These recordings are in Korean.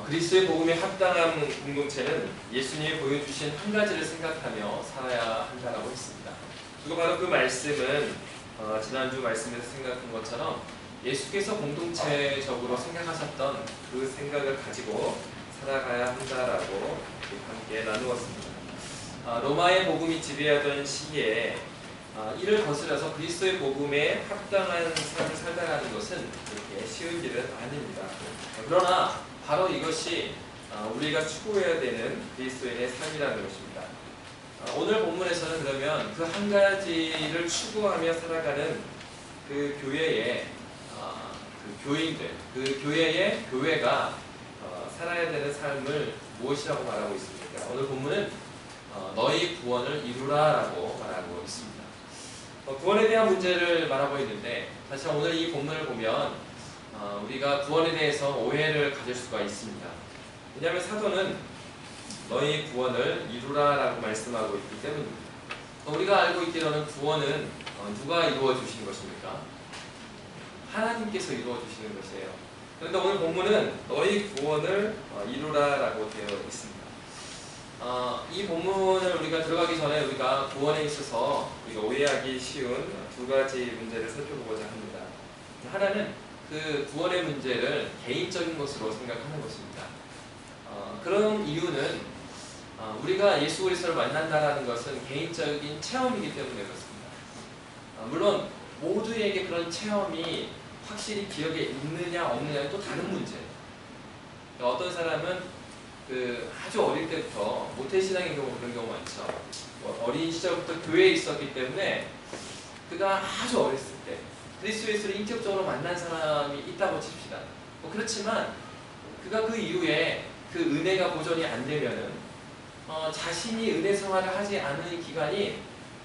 그리스도의 복음에 합당한 공동체는 예수님이 보여주신 한 가지를 생각하며 살아야 한다라고 했습니다. 그리고 바로 그 말씀은 지난주 말씀에서 생각한 것처럼 예수께서 공동체적으로 생각하셨던 그 생각을 가지고 살아가야 한다라고 함께 나누었습니다. 로마의 복음이 지배하던 시기에 이를 거스려서 그리스도의 복음에 합당한 삶을 살다가는 것은 그렇게 쉬운 일은 아닙니다. 그러나 바로 이것이 우리가 추구해야 되는 그리스도인의 삶이라는 것입니다. 오늘 본문에서는 그러면 그 한 가지를 추구하며 살아가는 그 교회의 그 교인들, 그 교회의 교회가 살아야 되는 삶을 무엇이라고 말하고 있습니까? 오늘 본문은 너희 구원을 이루라라고 말하고 있습니다. 구원에 대한 문제를 말하고 있는데 사실 오늘 이 본문을 보면 우리가 구원에 대해서 오해를 가질 수가 있습니다. 왜냐하면 사도는 너희 구원을 이루라라고 말씀하고 있기 때문입니다. 우리가 알고 있기로는 구원은 누가 이루어 주신 것입니까? 하나님께서 이루어 주시는 것이에요. 그런데 오늘 본문은 너희 구원을 이루라라고 되어 있습니다. 이 본문을 우리가 들어가기 전에 우리가 구원에 있어서 우리가 오해하기 쉬운 두 가지 문제를 살펴보고자 합니다. 하나는 그 구원의 문제를 개인적인 것으로 생각하는 것입니다. 그런 이유는 우리가 예수 그리스도를 만난다는 것은 개인적인 체험이기 때문에 그렇습니다. 물론 모두에게 그런 체험이 확실히 기억에 있느냐 없느냐는 또 다른 문제예요. 어떤 사람은 아주 어릴 때부터 모태신앙인 경우 그런 경우 많죠. 어린 시절부터 교회에 있었기 때문에 그가 아주 어렸을 때 그리스도 예수를 인격적으로 만난 사람이 있다고 칩시다. 그렇지만 그가 그 이후에 그 은혜가 보존이 안 되면은 자신이 은혜 생활을 하지 않은 기간이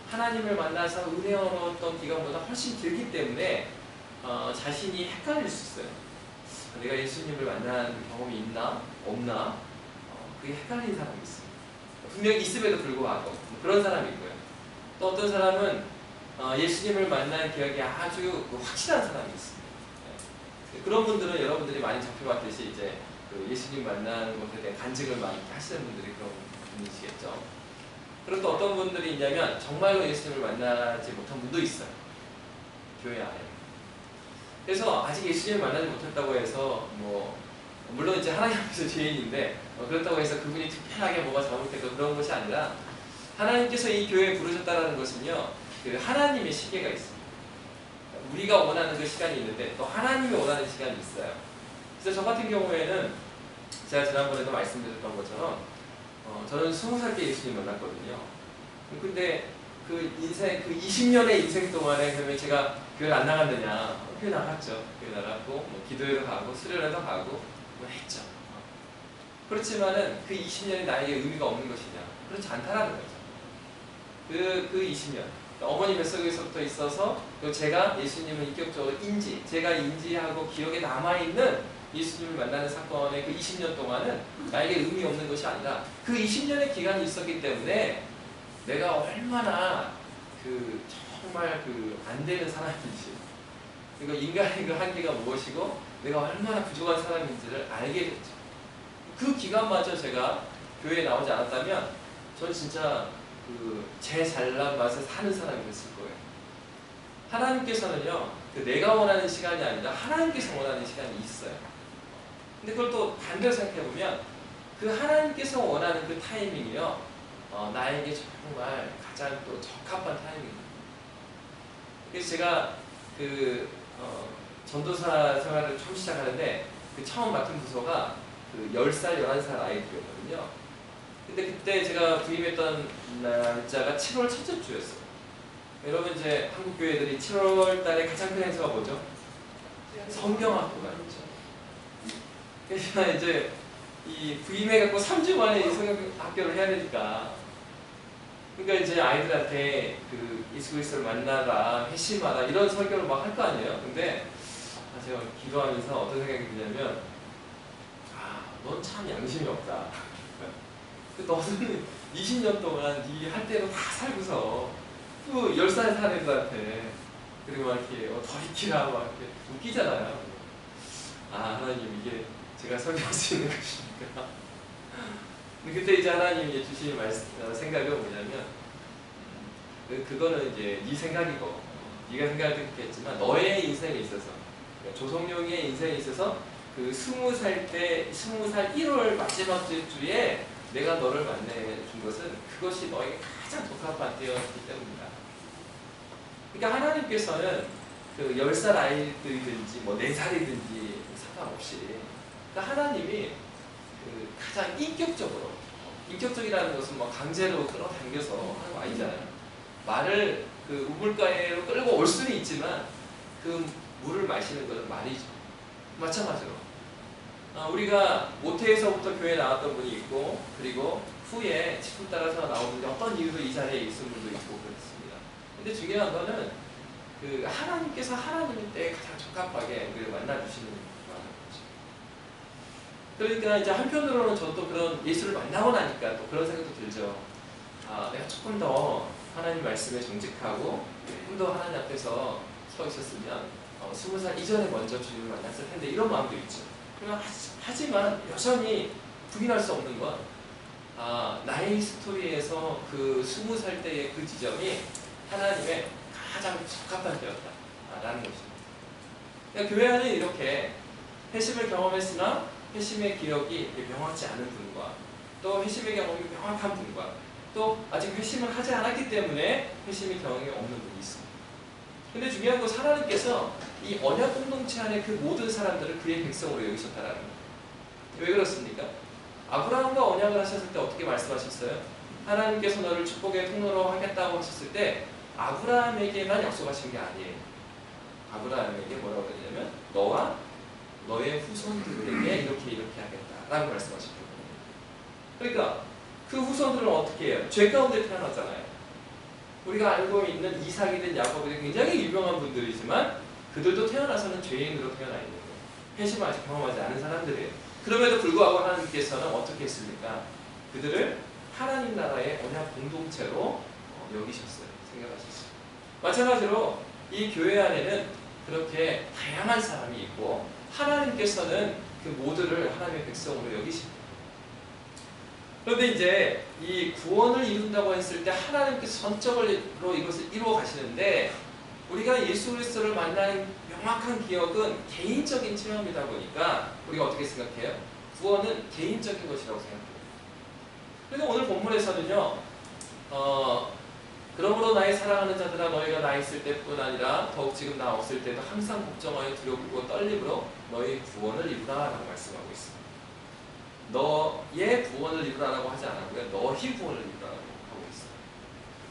하나님을 만나서 은혜 얻었던 기간보다 훨씬 길기 때문에 자신이 헷갈릴 수 있어요. 내가 예수님을 만난 경험이 있나? 없나? 그게 헷갈리는 사람이 있습니다. 분명히 있음에도 불구하고 그런 사람이 있고요. 또 어떤 사람은 예수님을 만난 기억이 아주 확실한 사람이 있습니다. 그런 분들은 여러분들이 많이 접해봤듯이 이제 예수님 만나는 것에 대한 간증을 많이 하시는 분들이 그런 분이시겠죠. 그리고 또 어떤 분들이 있냐면 정말로 예수님을 만나지 못한 분도 있어요. 교회 안에. 그래서 아직 예수님을 만나지 못했다고 해서 물론 이제 하나님 앞에서 죄인인데 그렇다고 해서 그분이 특별하게 뭐가 잘못됐고 그런 것이 아니라 하나님께서 이 교회에 부르셨다는 것은요, 그 하나님의 시계가 있습니다. 우리가 원하는 그 시간이 있는데 또 하나님이 원하는 시간이 있어요. 그래서 저 같은 경우에는 제가 지난번에도 말씀드렸던 것처럼 저는 20살 때 예수님 만났거든요. 근데 그 20년의 인생 동안에 그러면 제가 교회를 안 나갔느냐? 교회 나갔죠. 교회 나갔고 기도회도 가고 수련회도 가고 했죠. 그렇지만은 그 20년이 나에게 의미가 없는 것이냐? 그렇지 않다라는 거죠. 그 20년 어머니 뱃속에서부터 있어서 제가 예수님을 인격적으로 제가 인지하고 기억에 남아있는 예수님을 만나는 사건의 그 20년 동안은 나에게 의미 없는 것이 아니라 그 20년의 기간이 있었기 때문에 내가 얼마나 정말 안 되는 사람인지, 그리고 인간의 그 한계가 무엇이고 내가 얼마나 부족한 사람인지를 알게 됐죠. 그 기간마저 제가 교회에 나오지 않았다면 전 진짜 제 잘난 맛에 사는 사람이 됐을 거예요. 하나님께서는요, 내가 원하는 시간이 아니라 하나님께서 원하는 시간이 있어요. 근데 그걸 또 반대로 생각해보면 그 하나님께서 원하는 그 타이밍이요, 나에게 정말 가장 또 적합한 타이밍입니다. 그래서 제가 전도사 생활을 처음 시작하는데 처음 맡은 부서가 10살, 11살 아이들이었거든요. 근데 그때 제가 부임했던 날짜가 7월 첫째 주였어요. 여러분 이제 한국 교회들이 7월 달에 가장 큰 행사가 뭐죠? 성경학교가 있죠. 그래서 이제 부임해갖고 3주 만에 이 성경학교를 해야 되니까, 그러니까 이제 아이들한테 예수 그리스도를 만나라, 회심하라 이런 설교를 막 할 거 아니에요. 근데 제가 기도하면서 어떤 생각이 드냐면, 넌 참 양심이 없다. 너는 20년 동안 네 할 대로 다 살고서 또 10살 사는 애들한테 그리고 막 이렇게 더 익히라 막 이렇게 웃기잖아요. 하나님, 이게 제가 설명할 수 있는 것입니까? 그때 이제 하나님이 주신 생각은 뭐냐면 그거는 이제 네 생각이고 네가 생각했겠지만 너의 인생에 있어서 그러니까 조성룡의 인생에 있어서 그 20살 1월 마지막 주에 내가 너를 만나준 것은 그것이 너에게 가장 적합한 때였기 때문이다. 그러니까 하나님께서는 그 10살 아이들이든지 뭐 4살이든지 상관없이 그러니까 하나님이 그 가장 인격적이라는 것은 뭐 강제로 끌어당겨서 하는 거 아니잖아요. 말을 그 우물가에로 끌고 올 수는 있지만 그 물을 마시는 것은 말이죠. 마찬가지로 우리가 모태에서부터 교회에 나왔던 분이 있고 그리고 후에 직분 따라서 나오는데 어떤 이유로 이 자리에 있은 분도 있고 그렇습니다. 근데 중요한 거는 그 하나님께서 하나님의 때에 가장 적합하게 우리를 만나주시는 거죠. 그러니까 이제 한편으로는 저도 그런 예수를 만나고 나니까 또 그런 생각도 들죠. 내가 조금 더 하나님 말씀에 정직하고 조금 더 하나님 앞에서 서 있었으면 20살 이전에 먼저 주님을 만났을 텐데 이런 마음도 있죠. 하지만 여전히 부인할 수 없는 건 나의 스토리에서 그 20살 때의 그 지점이 하나님의 가장 적합한 때였다라는 것입니다. 그러니까 교회 안에 이렇게 회심을 경험했으나 회심의 기억이 명확지 않은 분과 또 회심의 경험이 명확한 분과 또 아직 회심을 하지 않았기 때문에 회심의 경험이 없는 분이 있습니다. 근데 중요한 것은 하나님께서 이 언약 공동체 안에 그 모든 사람들을 그의 백성으로 여기셨다라는 거예요. 왜 그렇습니까? 아브라함과 언약을 하셨을 때 어떻게 말씀하셨어요? 하나님께서 너를 축복의 통로로 하겠다고 하셨을 때 아브라함에게만 약속하신 게 아니에요. 아브라함에게 뭐라고 그러냐면 너와 너의 후손들에게 이렇게 하겠다라고 말씀하신 거예요. 그러니까 그 후손들은 어떻게 해요? 죄 가운데 태어났잖아요. 우리가 알고 있는 이삭이든 야곱이든 굉장히 유명한 분들이지만 그들도 태어나서는 죄인으로 태어나 있는 거예요. 회심을 아직 경험하지 않은 사람들이에요. 그럼에도 불구하고 하나님께서는 어떻게 했습니까? 그들을 하나님 나라의 언약 공동체로 여기셨어요. 생각하셨어요. 마찬가지로 이 교회 안에는 그렇게 다양한 사람이 있고 하나님께서는 그 모두를 하나님의 백성으로 여기십니다. 그런데 이제 이 구원을 이룬다고 했을 때 하나님께서 전적으로 이것을 이루어 가시는데 우리가 예수 그리스도를 만나는 명확한 기억은 개인적인 체험이다 보니까 우리가 어떻게 생각해요? 구원은 개인적인 것이라고 생각해요. 그래서 오늘 본문에서는요 그러므로 나의 사랑하는 자들아 너희가 나 있을 때뿐 아니라 더욱 지금 나 없을 때도 항상 걱정하여 두렵고 떨림으로 너희 구원을 이루라 라고 말씀하고 있습니다. 너의 구원을 이루라라고 하지 않았고요. 너희 구원을 이루라라고 하고 있어요.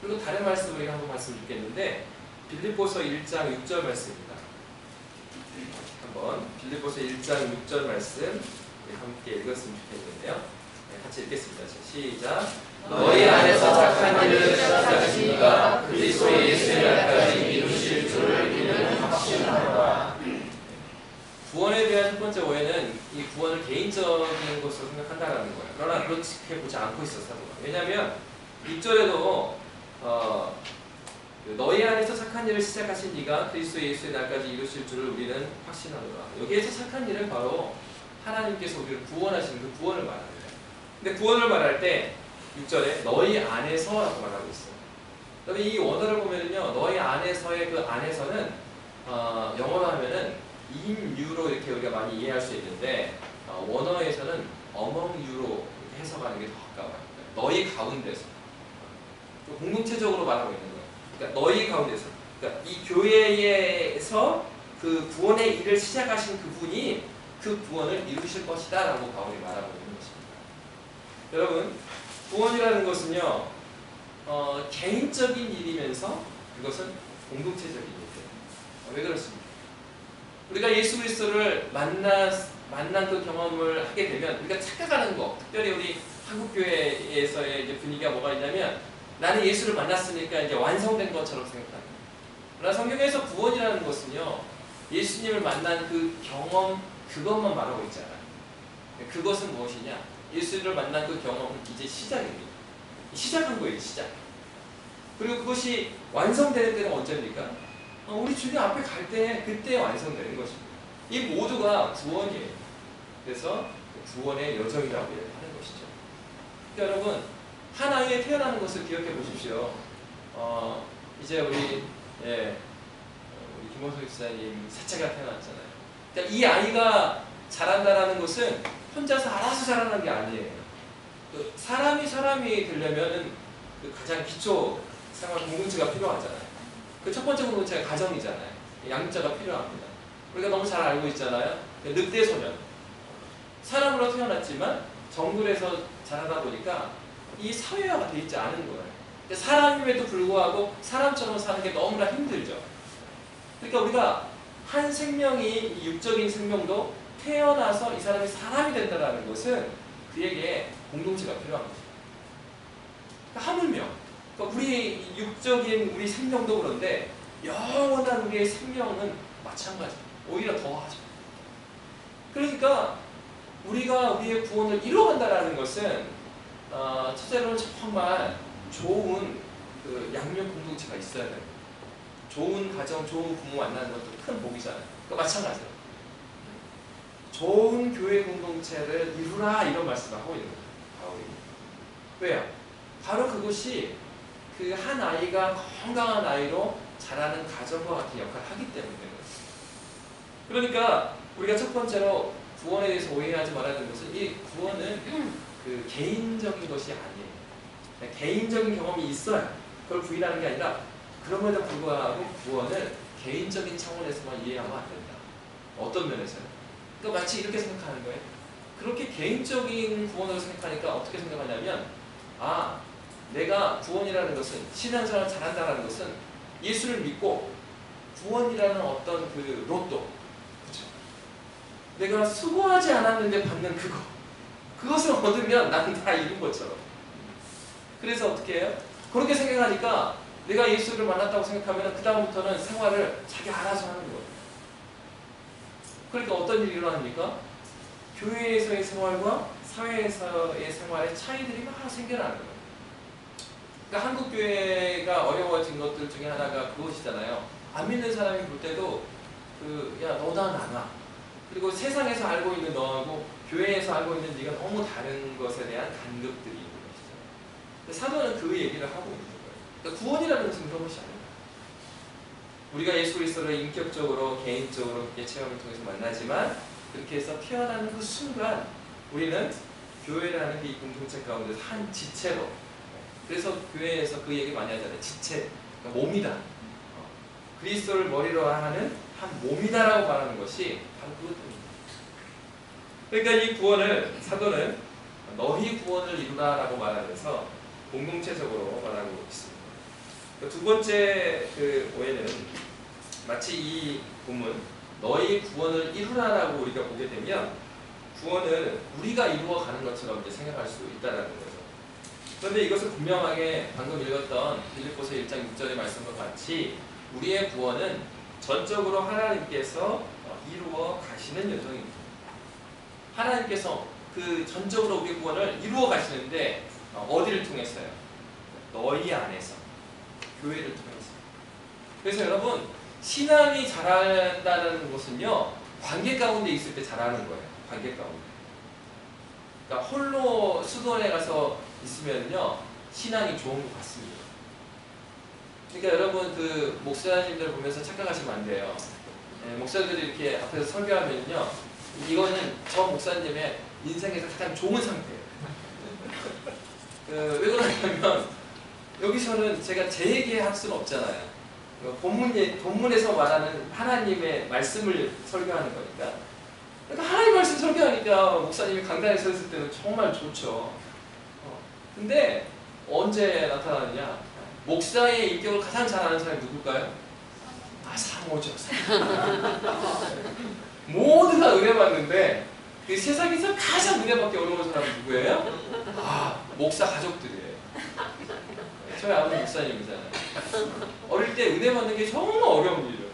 그리고 다른 말씀을 우리가 한번 말씀을 드리겠는데 빌립보서 1장 6절 말씀입니다. 한번 빌립보서 1장 6절 말씀 함께 읽었으면 좋겠는데요. 같이 읽겠습니다. 시작. 너희 안에서 착한 일을 시작하신 이가 그리스도 예수의 날까지 이루실 줄을 이는 확신하노라. 구원에 대한 첫 번째 오해는 이 구원을 개인적인 것으로 생각한다는 거예요. 그러나 그렇게 보지 않고 있었어요. 왜냐하면 6절에도 너희 안에서 착한 일을 시작하신 이가 그리스도 예수의 날까지 이루실 줄을 우리는 확신하노라. 여기에서 착한 일은 바로 하나님께서 우리를 구원하시는 그 구원을 말합니다. 근데 구원을 말할 때 6절에 너희 안에서라고 말하고 있어요. 그런데 이 원어를 보면은요, 너희 안에서의 그 안에서는 영어로 하면은 in you로 이렇게 우리가 많이 이해할 수 있는데 원어에서는 among you로 해석하는 게 더 가까워요. 너희 가운데서 공동체적으로 말하고 있는 거예요. 그러니까 너희 가운데서, 그러니까 이 교회에서 그 구원의 일을 시작하신 그분이 그 구원을 이루실 것이다라고 바울이 말하고 있는 것입니다. 여러분, 구원이라는 것은요 개인적인 일이면서 그것은 공동체적인 일이에요. 왜 그렇습니까? 우리가 예수 그리스도를 만난 그 경험을 하게 되면 우리가 착각하는 거, 특별히 우리 한국 교회에서의 이제 분위기가 뭐가 있냐면 나는 예수를 만났으니까 이제 완성된 것처럼 생각하는 거예요. 그러나 성경에서 구원이라는 것은요 예수님을 만난 그 경험 그것만 말하고 있지 않아요. 그것은 무엇이냐? 예수를 만난 그 경험은 이제 시작입니다. 시작한 거예요, 시작. 그리고 그것이 완성되는 때는 언제입니까? 우리 주님 앞에 갈 때 그때 완성되는 것입니다. 이 모두가 구원이에요. 그래서 구원의 여정이라고 하는 것이죠. 그러니까 여러분, 한 아이에 태어나는 것을 기억해 보십시오. 이제 우리 김원석 집사님 셋째가 태어났잖아요. 그러니까 이 아이가 자란다라는 것은 혼자서 알아서 자라는 게 아니에요. 사람이 되려면은 가장 기초 생활 공동체가 필요하잖아요. 그 첫 번째 공동체가 가정이잖아요. 양육자가 필요합니다. 우리가 너무 잘 알고 있잖아요. 늑대 소년. 사람으로 태어났지만 정글에서 자라다 보니까 이 사회화가 되어 있지 않은 거예요. 사람임에도 불구하고 사람처럼 사는 게 너무나 힘들죠. 그러니까 우리가 한 생명이, 육적인 생명도 태어나서 이 사람이 사람이 된다는 것은 그에게 공동체가 필요한 거죠. 그러니까 하물며 그러니까 우리 육적인 우리 생명도 그런데 영원한 우리의 생명은 마찬가지예요. 오히려 더하죠. 그러니까 우리가 우리의 구원을 이루어간다는 것은 첫째로는 정말 좋은 양육 공동체가 있어야 돼요. 좋은 가정, 좋은 부모 만나는 것도 큰 복이잖아요. 그러니까 마찬가지예요. 좋은 교회 공동체를 이루라 이런 말씀을 하고 있는 거예요. 왜요? 바로 그것이 그 한 아이가 건강한 아이로 자라는 가정과 같은 역할을 하기 때문에 그러니까 우리가 첫 번째로 구원에 대해서 오해하지 말아야 되는 것은 이 구원은 그 개인적인 것이 아니에요. 개인적인 경험이 있어야 그걸 부인하는 게 아니라 그럼에도 불구하고 구원을 개인적인 차원에서만 이해하면 안 된다. 어떤 면에서는? 그러니까 마치 이렇게 생각하는 거예요. 그렇게 개인적인 구원으로 생각하니까 어떻게 생각하냐면 내가 구원이라는 것은 신앙생활을 잘한다는 것은 예수를 믿고 구원이라는 어떤 그 로또 그렇죠? 내가 수고하지 않았는데 받는 그것을 얻으면 나는 다 이룬 것처럼 그래서 어떻게 해요? 그렇게 생각하니까 내가 예수를 만났다고 생각하면 그 다음부터는 생활을 자기 알아서 하는 거예요. 그러니까 어떤 일이 일어납니까? 교회에서의 생활과 사회에서의 생활의 차이들이 막 생겨나는 거예요. 그러니까 한국 교회가 어려워진 것들 중에 하나가 그것이잖아요. 안 믿는 사람이 볼 때도 야 너나 나나 그리고 세상에서 알고 있는 너하고 교회에서 알고 있는 네가 너무 다른 것에 대한 간극들이 있는 것이죠. 사도는 그 얘기를 하고 있는 거예요. 그러니까 구원이라는 것은 그런 것이 아닙니다. 우리가 예수 그리스도를 인격적으로 개인적으로 체험을 통해서 만나지만 그렇게 해서 태어나는 그 순간 우리는 교회라는 이 공동체 가운데서 한 지체로 그래서 교회에서 그 얘기 많이 하잖아요. 지체, 그러니까 몸이다. 그리스도를 머리로 하는 한 몸이다라고 말하는 것이 바로 그것입니다. 그러니까 이 구원을 사도는 너희 구원을 이루라라고 말하면서 공동체적으로 말하고 있습니다. 두 번째 그 오해는 마치 이 본문 너희 구원을 이루라라고 우리가 보게 되면 구원을 우리가 이루어가는 것처럼 이제 생각할 수 있다는 거죠. 그런데 이것을 분명하게 방금 읽었던 빌립보서 1장 6절의 말씀과 같이 우리의 구원은 전적으로 하나님께서 이루어 가시는 여정입니다. 하나님께서 그 전적으로 우리의 구원을 이루어 가시는데 어디를 통해서요? 너희 안에서 교회를 통해서. 그래서 여러분 신앙이 자란다는 것은요 관계 가운데 있을 때 자라는 거예요. 관계 가운데. 그러니까 홀로 수도원에 가서 있으면요 신앙이 좋은 것 같습니다. 그러니까 여러분 그 목사님들 보면서 착각하시면 안 돼요. 목사들이 이렇게 앞에서 설교하면요 이거는 저 목사님의 인생에서 가장 좋은 상태예요. 왜 그러냐면 여기서는 제가 제 얘기할 수는 없잖아요. 본문에서 말하는 하나님의 말씀을 설교하는 거니까. 그러니까 하나님 말씀 설교하니까 목사님이 강단에 서 있을 때는 정말 좋죠. 근데 언제 나타나느냐? 목사의 인격을 가장 잘 아는 사람이 누굴까요? 사모죠. 모두가 은혜 받는데 그 세상에서 가장 은혜 받기 어려운 사람은 누구예요? 목사 가족들이에요. 저희 아버지 목사님이잖아요. 어릴 때 은혜 받는 게 정말 어려운 일이에요.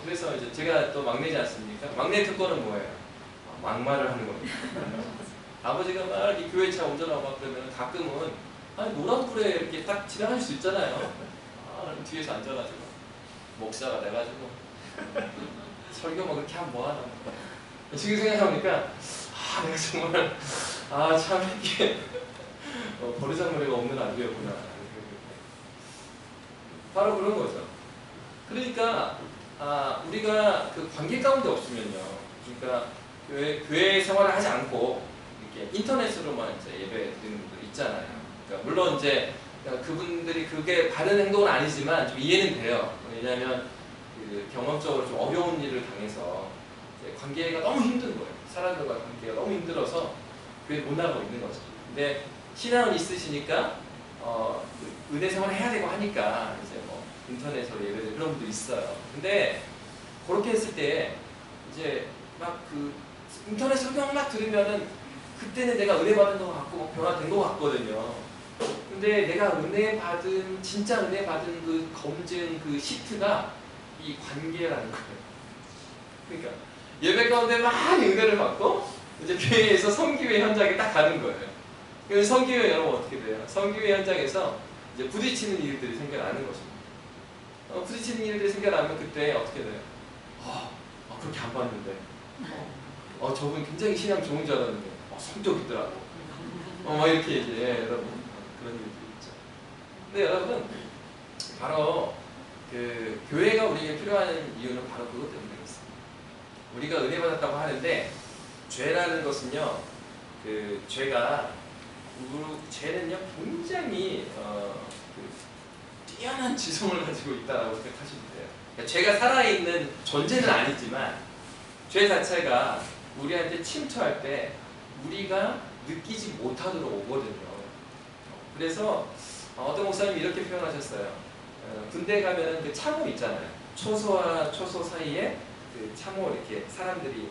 그래서 이제 제가 또 막내지 않습니까? 막내 특권은 뭐예요? 막말을 하는 겁니다. 아버지가 막 이 교회 차 운전하고 막 그러면 가끔은 노란불에 이렇게 딱 지나갈 수 있잖아요. 뒤에서 앉아가지고 목사가 돼가지고 설교 뭐 그렇게 하면 뭐하나 지금 생각해보니까 내가 정말 참 이게 버르장머리가 없는 아들이었구나. 바로 그런 거죠. 그러니까 우리가 그 관계 가운데 없으면요. 그러니까 교회 생활을 하지 않고 이렇게 인터넷으로만 이제 예배 드리는 분들 있잖아요. 그러니까 물론 이제 그분들이 그게 바른 행동은 아니지만 좀 이해는 돼요. 왜냐하면 그 경험적으로 좀 어려운 일을 당해서 이제 관계가 너무 힘든 거예요. 사람들과 관계가 너무 힘들어서 교회 못 나가고 있는 거죠. 근데 신앙은 있으시니까 그 은혜 생활을 해야 되고 하니까 이제 뭐 인터넷으로 예배드리는 그런 분도 있어요. 근데 그렇게 했을 때 이제 막 그 인터넷 설명 막 들으면은 그때는 내가 은혜 받은 것 같고 막 변화된 것 같거든요. 근데 내가 진짜 은혜 받은 그 검증 그 시트가 이 관계라는 거예요. 그러니까 예배 가운데 많이 은혜를 받고 이제 교회에서 선기회 현장에 딱 가는 거예요. 그래서 선기회 여러분 어떻게 돼요? 선기회 현장에서 이제 부딪히는 일들이 생겨나는 것입니다. 부딪히는 일들이 생겨나면 그때 어떻게 돼요? 그렇게 안 봤는데 저분 굉장히 신앙 좋은 줄 알았는데 성격 있더라고. 막 이렇게 이제 여러분 그런 일들이 있죠. 근데 여러분 바로 그 교회가 우리에게 필요한 이유는 바로 그것 때문에 있습니다. 우리가 은혜 받았다고 하는데 죄라는 것은요, 그 죄는요 굉장히 뛰어난 지성을 가지고 있다라고 생각하시면 돼요. 그러니까 죄가 살아있는 존재는 아니지만 죄 자체가 우리한테 침투할 때 우리가 느끼지 못하도록 오거든요. 그래서 어떤 목사님이 이렇게 표현하셨어요. 군대 가면은 그 참호 있잖아요. 초소와 초소 사이에 그 참호 이렇게 사람들이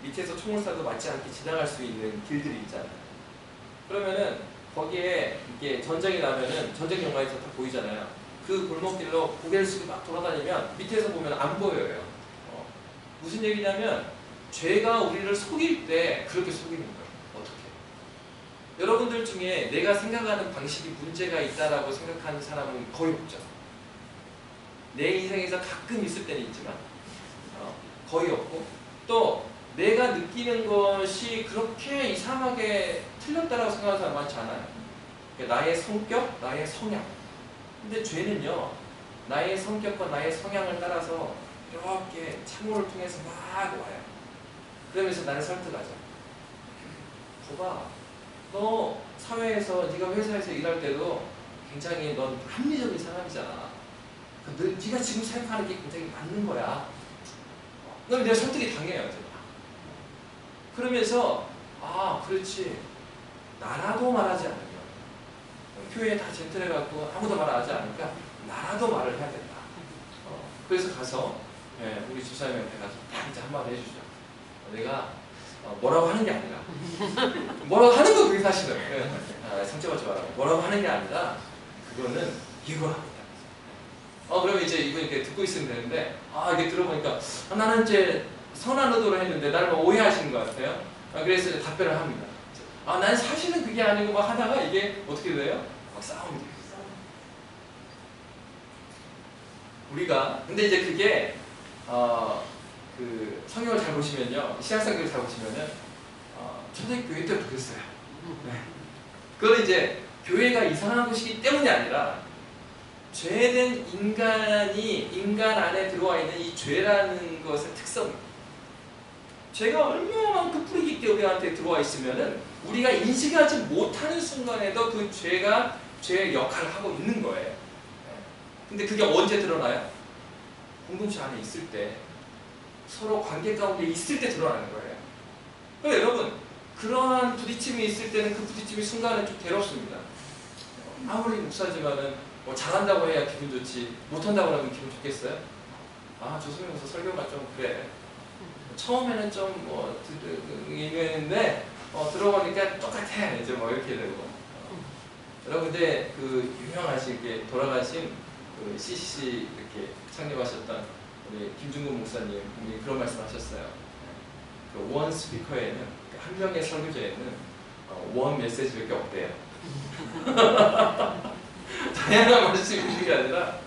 밑에서 총을 쏴도 맞지 않게 지나갈 수 있는 길들이 있잖아요. 그러면은 거기에 이게 전쟁이 나면은 전쟁 영화에서 다 보이잖아요. 그 골목길로 고개를 숙이고 막 돌아다니면 밑에서 보면 안 보여요. 무슨 얘기냐면 죄가 우리를 속일 때 그렇게 속이는 거예요. 어떻게? 여러분들 중에 내가 생각하는 방식이 문제가 있다라고 생각하는 사람은 거의 없죠. 내 인생에서 가끔 있을 때는 있지만 거의 없고, 또 내가 느끼는 것이 그렇게 이상하게 틀렸다라고 생각하는 사람 많지 않아요. 그러니까 나의 성격, 나의 성향. 근데 죄는요, 나의 성격과 나의 성향을 따라서 이렇게 참호를 통해서 막 와요. 그러면서 나를 설득하죠. 봐봐, 너 사회에서, 네가 회사에서 일할 때도 굉장히 넌 합리적인 사람이잖아. 네가 지금 생각하는 게 굉장히 맞는 거야. 그럼 내가 설득이 당해요. 그러면서 그렇지, 나라도 말하지 않으면, 교회에 다 젠틀해갖고 아무도 말하지 않으니까 나라도 말을 해야 된다. 그래서 가서 우리 집사님한테 가서 딱 이제 한마디 해주죠. 내가 뭐라고 하는 게 아니라, 뭐라고 하는 거 그게 사실은 상처받지 말라고, 뭐라고 하는 게 아니라 그거는 이거랍니다. 그러면 이제 이분 이렇게 듣고 있으면 되는데, 이게 들어보니까 나는 이제 선한 의도로 했는데 나를 오해하시는 것 같아요. 그래서 이제 답변을 합니다. 난 사실은 그게 아니고 막 하다가 이게 어떻게 돼요? 막 싸움이 돼요. 우리가 근데 이제 그게 그 성경을 잘 보시면요, 신약성경을 잘 보시면은 초대교회 때도 그랬어요. 그건 이제 교회가 이상한 곳이기 때문이 아니라 죄는 인간 안에 들어와 있는 이 죄라는 것의 특성입니다. 죄가 얼마만큼 뿌리 깊게 우리한테 들어와 있으면은 우리가 인식하지 못하는 순간에도 그 죄의 역할을 하고 있는 거예요. 근데 그게 언제 드러나요? 공동체 안에 있을 때, 서로 관계 가운데 있을 때 드러나는 거예요. 그러니까 여러분, 그러한 부딪힘이 있을 때는 그 부딪힘이 순간은 좀 괴롭습니다. 아무리 목사지만은 잘한다고 해야 기분 좋지, 못한다고 하면 기분 좋겠어요? 조선영 목사 설교가 좀 그래. 처음에는 좀 이랬는데 들어보니까 똑같아. 이제 이렇게 되고. 여러분, 근데 그 유명하신 게 돌아가신 그 CCC 이렇게 창립하셨던 우리 김중근 목사님 그런 말씀하셨어요. 그 원 스피커에는, 한 명의 설교자에는 원 메시지밖에 없대요. 다양한 말씀이 있는 게 아니라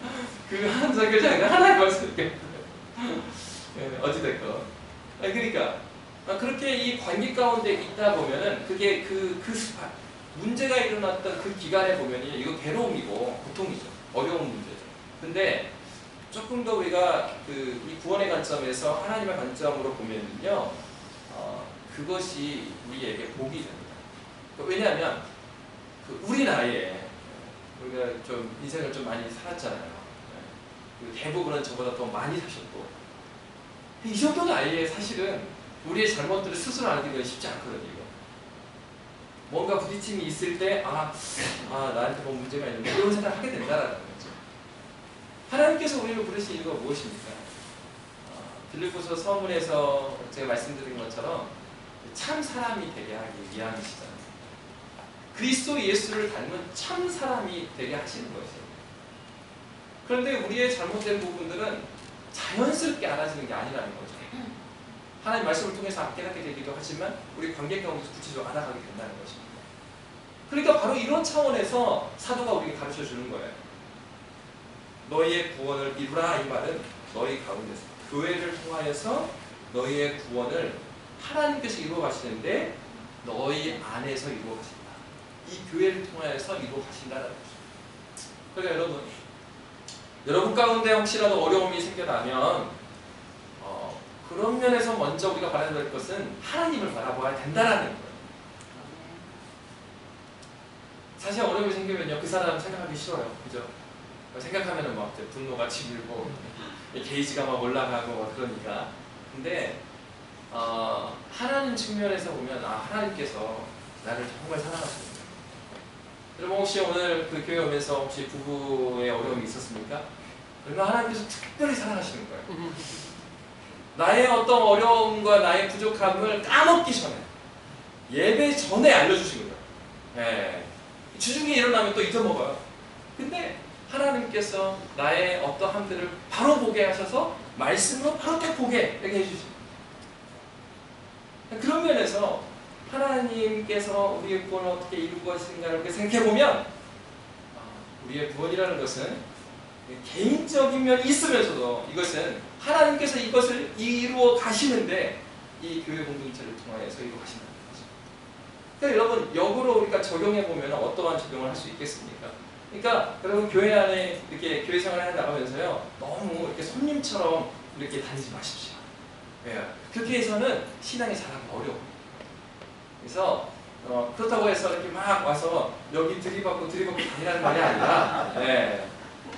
그 한 설교자에는 하나의 말씀밖에 없대요. 어찌됐건. 그러니까 그렇게 이 관계 가운데 있다 보면은 그게 그 습관, 문제가 일어났던 그 기간에 보면요, 이거 괴로움이고 고통이죠. 어려운 문제죠. 근데 조금 더 우리가 이 구원의 관점에서 하나님의 관점으로 보면요, 그것이 우리에게 복이 됩니다. 왜냐하면 우리 나이에 우리가 좀 인생을 좀 많이 살았잖아요. 대부분은 저보다 더 많이 사셨고, 이 정도 나이에 사실은 우리의 잘못들을 스스로 알기가 쉽지 않거든요. 이거. 뭔가 부딪힘이 있을 때 나한테 뭐 문제가 있는데 이런 생각을 하게 된다라는 거죠. 하나님께서 우리를 부르신 이유가 무엇입니까? 빌립보서 서문에서 제가 말씀드린 것처럼 참 사람이 되게 하기 위함이시잖아요. 그리스도 예수를 닮은 참 사람이 되게 하시는 것이에요. 그런데 우리의 잘못된 부분들은 자연스럽게 알아지는 게 아니라는 거죠. 하나님 말씀을 통해서 깨닫게 되기도 하지만 우리 관계 가운데서 구체적으로 알아가게 된다는 것입니다. 그러니까 바로 이런 차원에서 사도가 우리에게 가르쳐 주는 거예요. 너희의 구원을 이루라, 이 말은 너희 가운데서 교회를 통하여서 너희의 구원을 하나님께서 이루어 가시는데 너희 안에서 이루어 가신다. 이 교회를 통하여서 이루어 가신다는 거죠. 그러니까 여러분 가운데 혹시라도 어려움이 생겨나면 그런 면에서 먼저 우리가 바라야 될 것은 하나님을 바라봐야 된다라는 거예요. 사실 어려움이 생기면요, 그 사람 생각하기 싫어요. 그죠? 생각하면은 막 분노가 치밀고 게이지가 막 올라가고 막 그러니까. 근데 하나님 측면에서 보면 하나님께서 나를 정말 사랑하십니다. 여러분 혹시 오늘 그 교회 오면서 혹시 부부의 어려움이 있었습니까? 그러면 하나님께서 특별히 사랑하시는 거예요. 나의 어떤 어려움과 나의 부족함을 까먹기 전에, 예배 전에 알려주시는 거예요. 예. 주중에 일어나면 또 잊어먹어요. 근데 하나님께서 나의 어떠함들을 바로 보게 하셔서 말씀으로 바로 딱 보게 이렇게 해주십니다. 그런 면에서 하나님께서 우리의 구원을 어떻게 이루고 가신가를 생각해보면 우리의 구원이라는 것은 개인적인 면이 있으면서도 이것은 하나님께서 이것을 이루어 가시는데 이 교회 공동체를 통하여서 이루어 가신다는 거죠. 그러니까 여러분 역으로 우리가 적용해 보면 어떠한 적용을 할 수 있겠습니까? 그러니까 여러분 교회 안에 이렇게 교회 생활을 해 나가면서요, 너무 이렇게 손님처럼 이렇게 다니지 마십시오. 예. 그렇게 해서는 신앙이 자라기 어려워요. 그래서 그렇다고 해서 이렇게 막 와서 여기 들이받고 다니라는 말이 아니라, 예.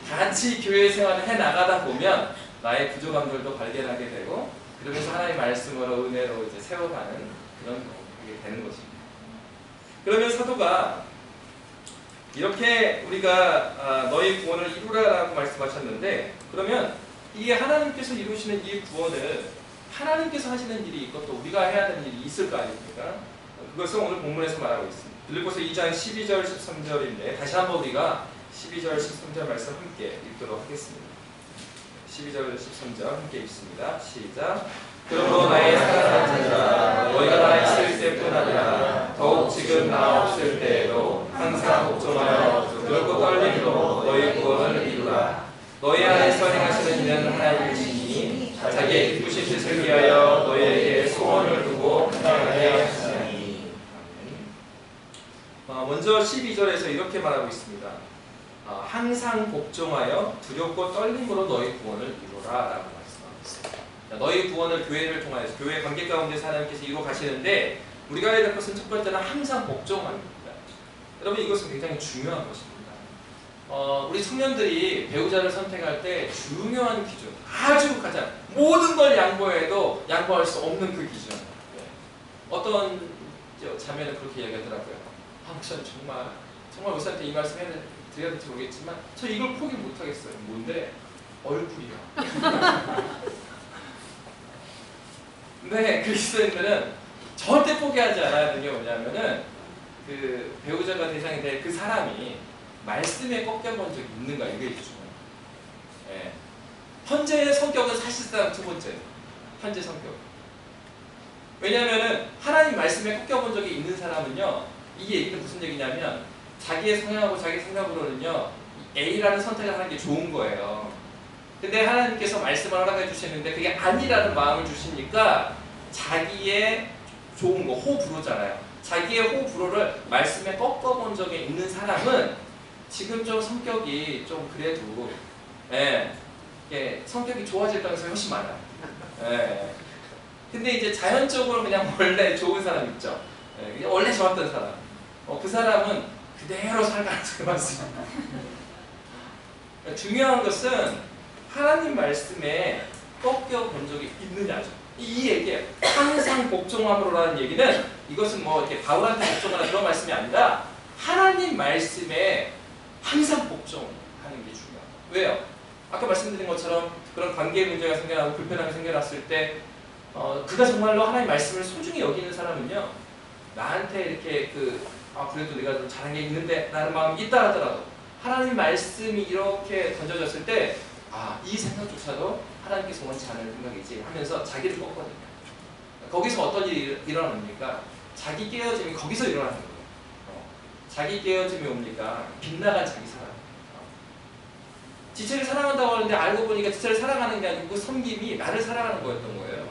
같이 교회 생활을 해 나가다 보면 나의 부족함들도 발견하게 되고, 그러면서 하나님의 말씀으로 은혜로 이제 세워가는 그런 경우가 되는 것입니다. 그러면 사도가 이렇게 우리가 너희 구원을 이루라라고 말씀하셨는데, 그러면 이게 하나님께서 이루시는 이 구원을 하나님께서 하시는 일이 있고 또 우리가 해야 되는 일이 있을 거 아닙니까? 그것을 오늘 본문에서 말하고 있습니다. 빌립보서 2장 12절 13절인데 다시 한번 우리가 12절 13절 말씀 함께 읽도록 하겠습니다. 12절 13절 함께 읽습니다. 시작. 그러므로 나의 사랑하는 자들아, 너희가 나 있을 때뿐 아니라 더욱 지금 나 없을 때에도 항상 걱정하여 두렵고 떨림으로 너희 구원을 이루라. 너희 안에서 행하시는 이는 하나님이시니 자기의 기쁘신 뜻을 위하여 너희에게 소원을 두고 행하게 하시나니. 먼저 12절에서 이렇게 말하고 있습니다. 항상 복종하여 두렵고 떨림으로 너희 구원을 이루라 라고 말씀하고 있습니다. 너희 구원을 교회를 통하여서 교회 관계 가운데서 하나님께서 이루어 가시는데 우리가 해야 될 것은 첫 번째는 항상 복종합니다. 여러분 이것은 굉장히 중요한 것입니다. 우리 청년들이 배우자를 선택할 때 중요한 기준, 아주 가장 모든 걸 양보해도 양보할 수 없는 그 기준. 어떤 자매는 그렇게 이야기하더라고요. 목사님 정말 목사님한테 이 말씀 드려야 될지 모르겠지만 저 이걸 포기 못하겠어요. 뭔데? 얼굴이야. 근데 그리스도인들은 절대 포기하지 않아야 되는 게 뭐냐면은 그 배우자가 대상이 될 그 사람이 말씀에 꺾여본 적이 있는가, 이게 중요해요. 예. 현재의 성격은 사실상 두 번째, 현재 성격. 왜냐하면은 하나님 말씀에 꺾여본 적이 있는 사람은요, 이게 얘기는 무슨 얘기냐면 자기의 성향하고 자기 생각으로는요 A라는 선택을 하는 게 좋은 거예요. 근데 하나님께서 말씀을 허락해 주시는데 그게 아니라는 마음을 주시니까 자기의 좋은 거, 호불호잖아요. 자기의 호불호를 말씀에 꺾어본 적이 있는 사람은 지금 좀 성격이 좀 그래도 성격이 좋아질 가능성이 훨씬 많아요. 근데 이제 자연적으로 그냥 원래 좋은 사람 있죠. 원래 좋았던 사람. 그 사람은 그대로 살 가능성이 많습니다. 중요한 것은 하나님 말씀에 꺾여 본 적이 있느냐죠. 이 얘기예요. 항상 복종함으로라는 얘기는 이것은 뭐 이렇게 바울한테 복종하는 그런 말씀이 아니라 하나님 말씀에 항상 복종하는 게 중요합니다. 왜요? 아까 말씀드린 것처럼 그런 관계의 문제가 생겨나고 불편함이 생겨났을 때 그가 정말로 하나님 말씀을 소중히 여기는 사람은요, 나한테 이렇게 그래도 내가 좀 잘한 게 있는데 라는 마음이 있다 하더라도 하나님 말씀이 이렇게 던져졌을 때 이 생각조차도 하나님께서 원치 않는 생각이지 하면서 자기를 꺾거든요. 거기서 어떤 일이 일어납니까? 자기 깨어짐이 거기서 일어나는 거예요. 자기 깨어짐이 옵니까? 빗나간 자기 사랑. 지체를 사랑한다고 하는데 알고 보니까 지체를 사랑하는 게 아니고 그 섬김이 나를 사랑하는 거였던 거예요.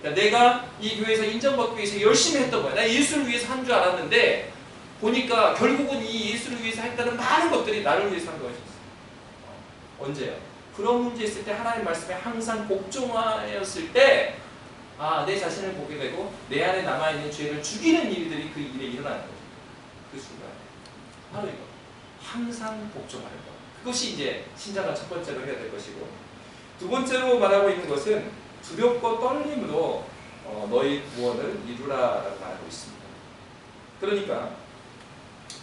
그러니까 내가 이 교회에서 인정받기 위해서 열심히 했던 거야. 나 예수를 위해서 한 줄 알았는데 보니까 결국은 이 예수를 위해서 했다는 많은 것들이 나를 위해서 한 거였어요. 언제요? 그런 문제 있을 때 하나님 말씀에 항상 복종하였을 때 내 자신을 보게 되고 내 안에 남아있는 죄를 죽이는 일들이 그 일에 일어나는 거죠. 그 순간에. 바로 이거. 항상 복종하는 것. 그것이 이제 신자가 첫 번째로 해야 될 것이고, 두 번째로 말하고 있는 것은 두렵고 떨림으로 너희 구원을 이루라라고 말하고 있습니다. 그러니까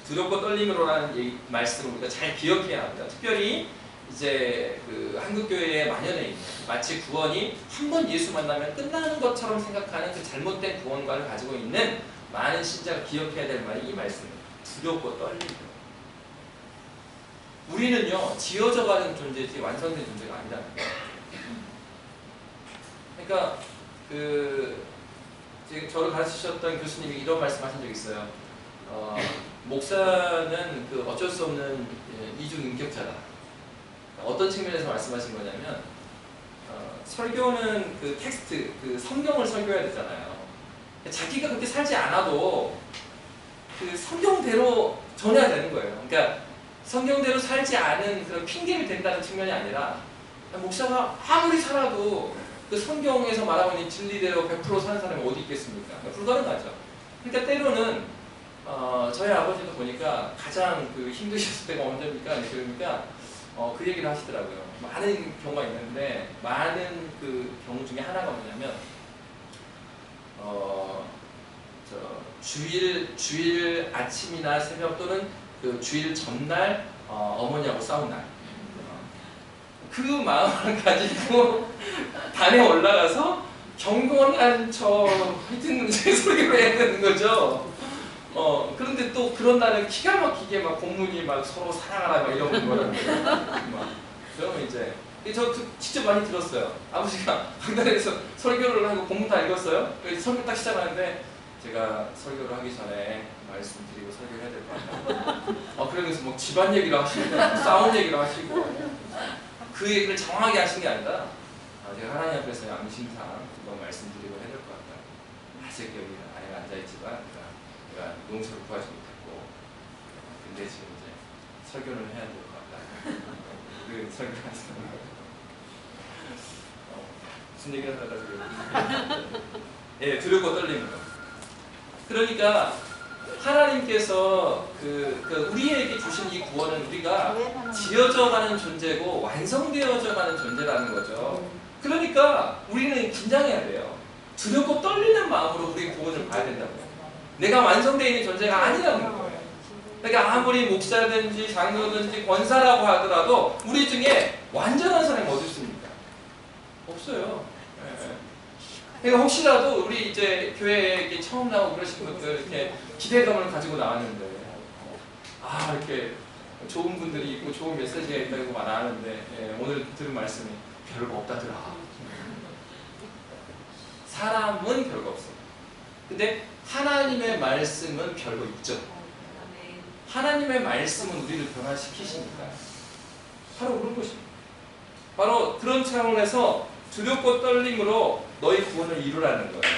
두렵고 떨림으로라는 말씀을 우리가 잘 기억해야 합니다. 특별히 이제 그 한국교회에 만연해 있는, 마치 구원이 한 번 예수 만나면 끝나는 것처럼 생각하는 그 잘못된 구원관을 가지고 있는 많은 신자가 기억해야 될 말이 이 말씀입니다. 두렵고 떨림으로. 우리는요, 지어져 가는 존재지 완성된 존재가 아니라는 거예요. 그러니까 지금 저를 가르치셨던 교수님이 이런 말씀하신 적이 있어요. 목사는 어쩔 수 없는 이중 인격자다. 어떤 측면에서 말씀하신 거냐면 설교는 그 텍스트, 그 성경을 설교해야 되잖아요. 자기가 그렇게 살지 않아도 그 성경대로 전해야 되는 거예요. 그러니까 성경대로 살지 않은 그런 핑계를 댄다는 측면이 아니라 목사가 아무리 살아도 그 성경에서 말하고 있는 진리대로 100% 사는 사람이 어디 있겠습니까? 불가능하죠. 그러니까 때로는 저희 아버지도 보니까 가장 힘드셨을 때가 언제입니까? 그러니까 그 얘기를 하시더라고요. 많은 경우가 있는데 많은 그 경우 중에 하나가 뭐냐면 주일 아침이나 새벽 또는 그 주일 전날 어머니하고 싸운 날, 그 마음을 가지고 단에 올라가서 경건한 하여튼 제 소리를 해야 되는 거죠. 그런데 또 그런 날은 기가 막히게 막 본문이 막 서로 사랑하라 막 이런 거라는 거예요. 그러면 이제 저 직접 많이 들었어요. 아버지가 강단에서 설교를 하고 본문 다 읽었어요. 그래서 설교 딱 시작하는데 제가 설교를 하기 전에 말씀드리고 설교를 해야 될 것 같아요. 그러면서 뭐 집안 얘기를 하시고 싸운 얘기를 하시고 그 얘기를 정확하게 하신 게 아니라 제가 하나님 앞에서 양심상 이건 말씀드리고 해야 될 것 같다. 아직 여기 아내가 앉아있지만 내가 용서를 구하지 못했고 근데 지금 이제 설교를 해야 될 것 같다. 그 설교를 하시는 거예요. 무슨 얘기를 하다가 두렵고 떨림으로. 그러니까 하나님께서 우리에게 주신 이 구원은 우리가 지어져가는 존재고 완성되어져가는 존재라는 거죠. 그러니까 우리는 긴장해야 돼요. 두렵고 떨리는 마음으로 우리 구원을 봐야 된다고요. 내가 완성되어 있는 존재가 아니라는 거예요. 그러니까 아무리 목사든지 장로든지 권사라고 하더라도 우리 중에 완전한 사람이 어디 있습니까? 없어요. 그러니까 혹시라도 우리 이제 교회에 처음 나오고 그러신 분들 이렇게 기대감을 가지고 나왔는데 이렇게 좋은 분들이 있고 좋은 메시지가 있다고 말하는데 오늘 들은 말씀이 별거 없다더라. 사람은 별거 없어. 근데 하나님의 말씀은 별거 있죠. 하나님의 말씀은 우리를 변화시키시니까 바로 그런 것입니다. 바로 그런 차원에서 두렵고 떨림으로 너희 구원을 이루라는 거예요.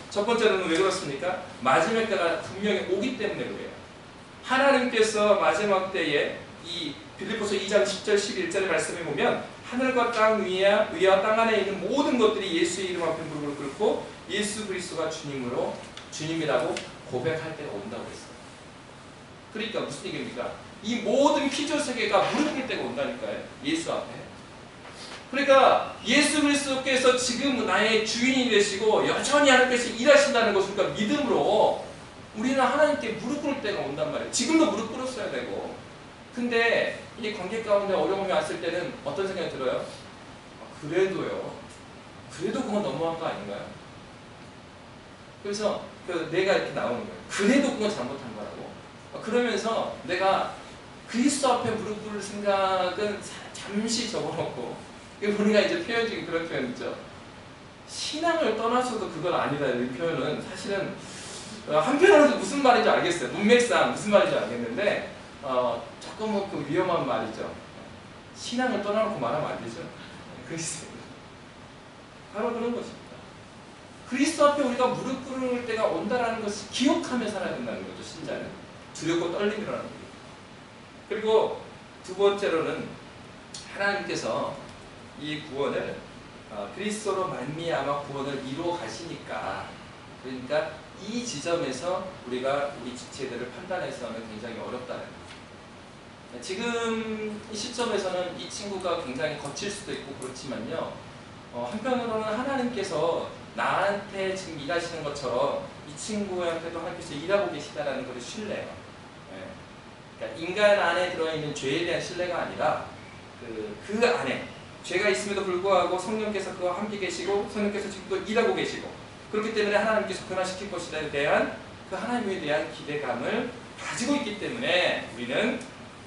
첫 번째로는 왜 그렇습니까? 마지막 때가 분명히 오기 때문에 그래요. 하나님께서 마지막 때에 이 빌립보서 2장 10절 11절의 말씀에 보면 하늘과 땅 위와 땅 안에 있는 모든 것들이 예수의 이름 앞에 무릎을 꿇고 예수 그리스도가 주님이라고 고백할 때가 온다고 했어요. 그러니까 무슨 얘기입니까? 이 모든 피조 세계가 무릎 꿇을 때가 온다니까요. 예수 앞에. 그러니까 예수 그리스도께서 지금 나의 주인이 되시고 여전히 하나님께서 일하신다는 것을 우리가 믿음으로 우리는 하나님께 무릎 꿇을 때가 온단 말이에요. 지금도 무릎 꿇었어야 되고. 근데 이 관계 가운데 어려움이 왔을 때는 어떤 생각이 들어요? 그래도요. 그래도 그건 너무한 거 아닌가요? 그래서 내가 이렇게 나오는 거예요. 그래도 그건 잘못한 거라고. 그러면서 내가 그리스도 앞에 무릎 꿇을 생각은 잠시 접어놓고, 우리가 이제 표현 중에 그런 표현 있죠. 신앙을 떠나서도 그건 아니다. 이 표현은 사실은 한편으로도 무슨 말인지 알겠어요. 문맥상 무슨 말인지 알겠는데 조금은 그 위험한 말이죠. 신앙을 떠나놓고 말하면 안 되죠. 그리스도 바로 그런 것입니다. 그리스도 앞에 우리가 무릎 꿇을 때가 온다라는 것을 기억하며 살아야 된다는 거죠. 신자는 두렵고 떨림이라는 거죠. 그리고 두 번째로는 하나님께서 이 구원을 그리스도로 말미암아 구원을 이루어 가시니까, 그러니까 이 지점에서 우리가 우리 지체들을 판단해서는 굉장히 어렵다는 거죠. 지금 이 시점에서는 이 친구가 굉장히 거칠 수도 있고 그렇지만요, 한편으로는 하나님께서 나한테 지금 일하시는 것처럼 이 친구한테도 하나님께서 일하고 계시다는 것을 신뢰해요. 그러니까 인간 안에 들어있는 죄에 대한 신뢰가 아니라 그 안에 죄가 있음에도 불구하고 성령께서 그와 함께 계시고 성령께서 지금도 일하고 계시고, 그렇기 때문에 하나님께서 변화시킬 것이다에 대한 그 하나님에 대한 기대감을 가지고 있기 때문에 우리는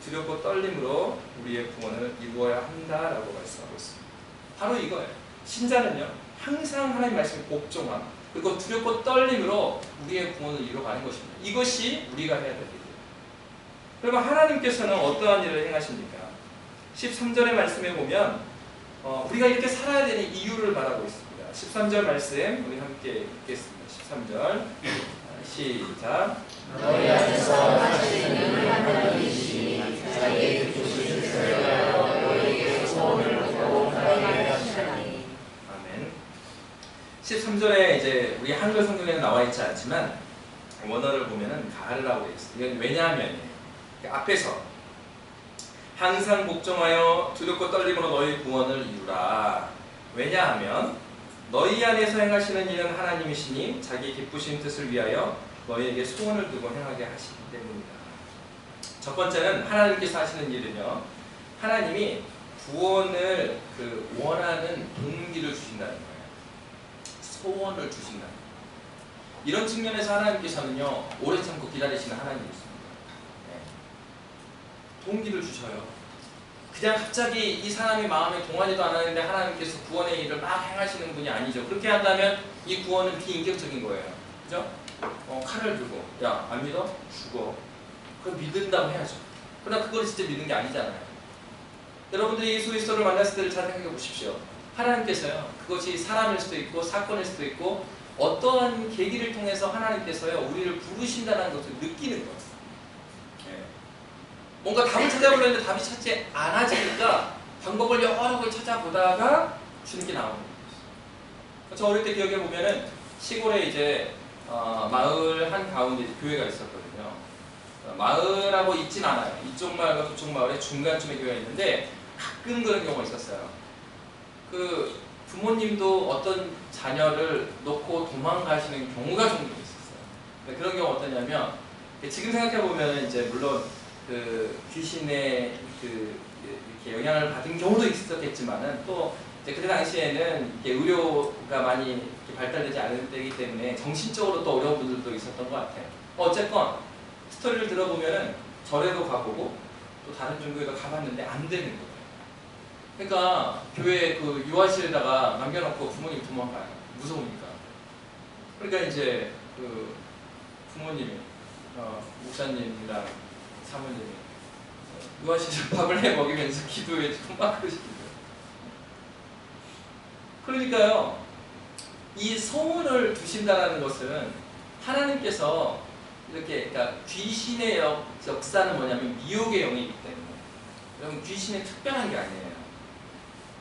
두렵고 떨림으로 우리의 구원을 이루어야 한다라고 말씀하고 있습니다. 바로 이거예요. 신자는요, 항상 하나님 말씀에 복종함, 그리고 두렵고 떨림으로 우리의 구원을 이루어가는 것입니다. 이것이 우리가 해야 될 일이에요. 그러면 하나님께서는 어떠한 일을 행하십니까? 13절의 말씀에 보면 우리가 이렇게 살아야 되는 이유를 말하고 있습니다. 13절 말씀 우리 함께 읽겠습니다. 13절 시작. 너희 안에서 하시는 하나님이시니 자기의 뜻을 주셔야 너희에게 소원을 듣고 하나님을 하시나니. 아멘. 13절에 이제 우리 한글 성경에는 나와 있지 않지만 원어를 보면은 가르라고 되어 있어요. 이건 왜냐하면이에요. 앞에서 항상 복종하여 두렵고 떨림으로 너희 구원을 이루라. 왜냐하면 너희 안에서 행하시는 일은 하나님이시니 자기 기쁘신 뜻을 위하여 너희에게 소원을 두고 행하게 하시기 때문이다. 첫 번째는 하나님께서 하시는 일은요, 하나님이 구원을 원하는 동기를 주신다는 거예요. 소원을 주신다는 거예요. 이런 측면에서 하나님께서는요, 오래 참고 기다리시는 하나님이십니다. 동기를 주셔요. 그냥 갑자기 이 사람이 마음에 동하지도 않았는데 하나님께서 구원의 일을 막 행하시는 분이 아니죠. 그렇게 한다면 이 구원은 비인격적인 거예요. 그죠? 칼을 들고 야, 안 믿어? 죽어. 그럼 믿는다고 해야죠. 그러나 그걸 진짜 믿는 게 아니잖아요. 여러분들이 예수 그리스도를 만났을 때를 잘 생각해 보십시오. 하나님께서요, 그것이 사람일 수도 있고 사건일 수도 있고 어떠한 계기를 통해서 하나님께서요 우리를 부르신다는 것을 느끼는 거예요. 뭔가 답을 찾아보려는데 답이 찾지 않아지니까 방법을 여러 개 찾아보다가 주는 게 나오는 거예요. 저 어릴 때 기억해 보면은 시골에 이제 마을 한 가운데 교회가 있었거든요. 마을하고 있진 않아요. 이쪽 마을과 저쪽 마을의 중간쯤에 교회가 있는데 가끔 그런 경우가 있었어요. 그 부모님도 어떤 자녀를 놓고 도망가시는 경우가 종종 있었어요. 그런 경우가 어떠냐면, 지금 생각해 보면 이제 물론 그 귀신의 이렇게 영향을 받은 경우도 있었겠지만은 또 이제 그때 당시에는 이렇게 의료가 많이 이렇게 발달되지 않을 때이기 때문에 정신적으로 또 어려운 분들도 있었던 것 같아요. 어쨌건 스토리를 들어보면은 절에도 가보고 또 다른 종교에도 가봤는데 안 되는 거예요. 그러니까 교회 그 유아실에다가 남겨놓고 부모님 도망가요. 무서우니까. 그러니까 이제 그 부모님이 목사님이랑 사모님이 유아실에서 밥을 해 먹이면서 기도해주고 막 그러시더라고요. 그러니까요, 이 소원을 두신다라는 것은 하나님께서 이렇게, 그러니까 귀신의 역사는 뭐냐면 미혹의 영이기 때문에, 여러분 귀신은 특별한 게 아니에요.